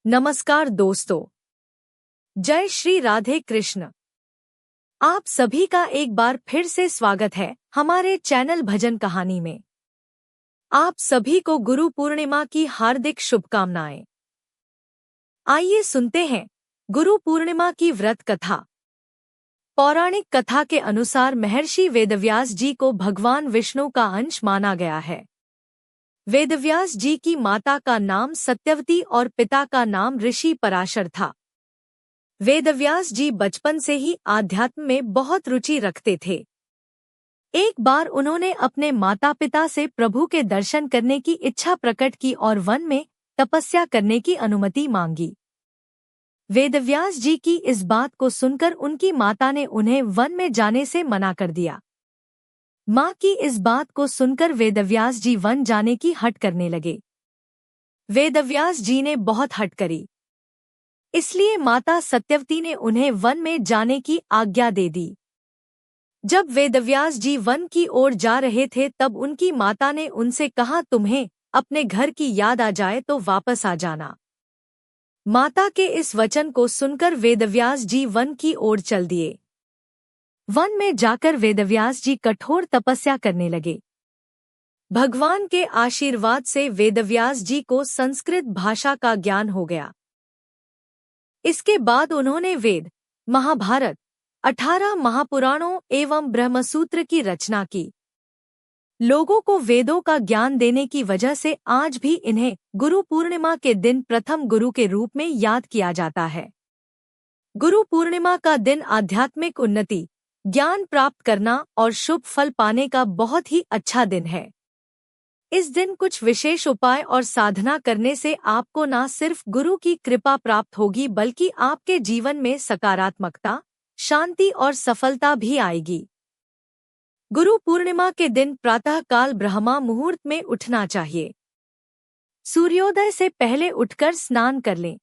नमस्कार दोस्तों, जय श्री राधे कृष्ण। आप सभी का एक बार फिर से स्वागत है हमारे चैनल भजन कहानी में। आप सभी को गुरु पूर्णिमा की हार्दिक शुभकामनाएं। आइए सुनते हैं गुरु पूर्णिमा की व्रत कथा। पौराणिक कथा के अनुसार महर्षि वेदव्यास जी को भगवान विष्णु का अंश माना गया है। वेदव्यास जी की माता का नाम सत्यवती और पिता का नाम ऋषि पराशर था। वेदव्यास जी बचपन से ही आध्यात्म में बहुत रुचि रखते थे। एक बार उन्होंने अपने माता पिता से प्रभु के दर्शन करने की इच्छा प्रकट की और वन में तपस्या करने की अनुमति मांगी। वेदव्यास जी की इस बात को सुनकर उनकी माता ने उन्हें वन में जाने से मना कर दिया। माँ की इस बात को सुनकर वेदव्यास जी वन जाने की हठ करने लगे। वेदव्यास जी ने बहुत हठ करी, इसलिए माता सत्यवती ने उन्हें वन में जाने की आज्ञा दे दी। जब वेदव्यास जी वन की ओर जा रहे थे तब उनकी माता ने उनसे कहा, तुम्हें अपने घर की याद आ जाए तो वापस आ जाना। माता के इस वचन को सुनकर वेदव्यास जी वन की ओर चल दिए। वन में जाकर वेदव्यास जी कठोर तपस्या करने लगे। भगवान के आशीर्वाद से वेदव्यास जी को संस्कृत भाषा का ज्ञान हो गया। इसके बाद उन्होंने वेद, महाभारत, 18 महापुराणों एवं ब्रह्मसूत्र की रचना की। लोगों को वेदों का ज्ञान देने की वजह से आज भी इन्हें गुरु पूर्णिमा के दिन प्रथम गुरु के रूप में याद किया जाता है। गुरु पूर्णिमा का दिन आध्यात्मिक उन्नति, ज्ञान प्राप्त करना और शुभ फल पाने का बहुत ही अच्छा दिन है। इस दिन कुछ विशेष उपाय और साधना करने से आपको न सिर्फ गुरु की कृपा प्राप्त होगी बल्कि आपके जीवन में सकारात्मकता, शांति और सफलता भी आएगी। गुरु पूर्णिमा के दिन प्रातः काल ब्रह्मा मुहूर्त में उठना चाहिए। सूर्योदय से पहले उठकर स्नान कर लें,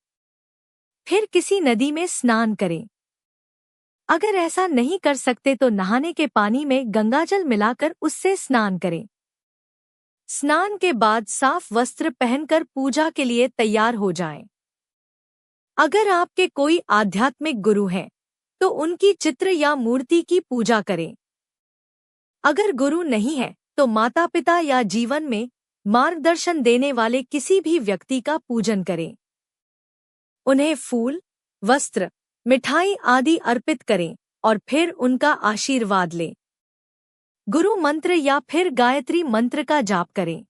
फिर किसी नदी में स्नान करें। अगर ऐसा नहीं कर सकते तो नहाने के पानी में गंगाजल मिलाकर उससे स्नान करें। स्नान के बाद साफ वस्त्र पहनकर पूजा के लिए तैयार हो जाएं। अगर आपके कोई आध्यात्मिक गुरु हैं, तो उनकी चित्र या मूर्ति की पूजा करें। अगर गुरु नहीं है तो माता पिता या जीवन में मार्गदर्शन देने वाले किसी भी व्यक्ति का पूजन करें। उन्हें फूल, वस्त्र, मिठाई आदि अर्पित करें और फिर उनका आशीर्वाद लें। गुरु मंत्र या फिर गायत्री मंत्र का जाप करें।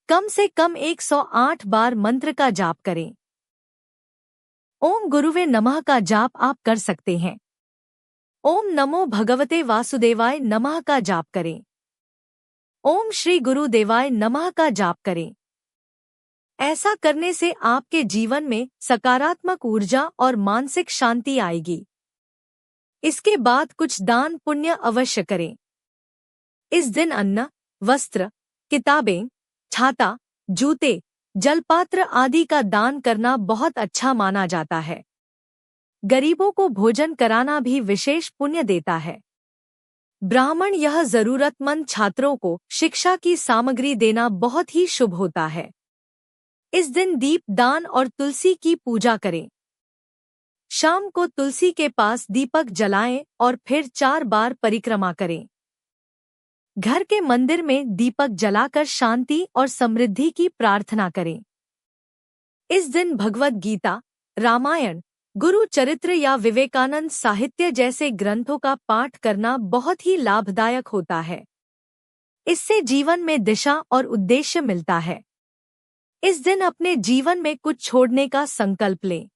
कम से कम 108 बार मंत्र का जाप करें। ओम गुरुवे नमः का जाप आप कर सकते हैं। ओम नमो भगवते वासुदेवाय नमः का जाप करें। ओम श्री गुरुदेवाय नमः का जाप करें। ऐसा करने से आपके जीवन में सकारात्मक ऊर्जा और मानसिक शांति आएगी। इसके बाद कुछ दान पुण्य अवश्य करें। इस दिन अन्न, वस्त्र, किताबें, छाता, जूते, जलपात्र आदि का दान करना बहुत अच्छा माना जाता है। गरीबों को भोजन कराना भी विशेष पुण्य देता है। ब्राह्मण यह जरूरतमंद छात्रों को शिक्षा की सामग्री देना बहुत ही शुभ होता है। इस दिन दीप दान और तुलसी की पूजा करें। शाम को तुलसी के पास दीपक जलाएं और फिर 4 बार परिक्रमा करें। घर के मंदिर में दीपक जलाकर शांति और समृद्धि की प्रार्थना करें। इस दिन भगवद गीता, रामायण, गुरु चरित्र या विवेकानंद साहित्य जैसे ग्रंथों का पाठ करना बहुत ही लाभदायक होता है। इससे जीवन में दिशा और उद्देश्य मिलता है। इस दिन अपने जीवन में कुछ छोड़ने का संकल्प लें,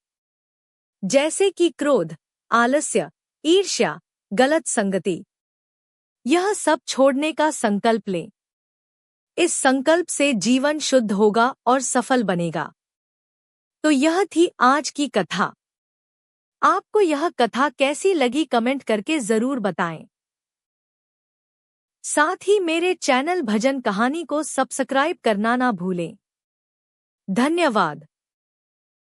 जैसे कि क्रोध, आलस्य, ईर्ष्या, गलत संगति। यह सब छोड़ने का संकल्प लें। इस संकल्प से जीवन शुद्ध होगा और सफल बनेगा। तो यह थी आज की कथा। आपको यह कथा कैसी लगी कमेंट करके जरूर बताएं। साथ ही मेरे चैनल भजन कहानी को सब्सक्राइब करना ना भूलें। धन्यवाद।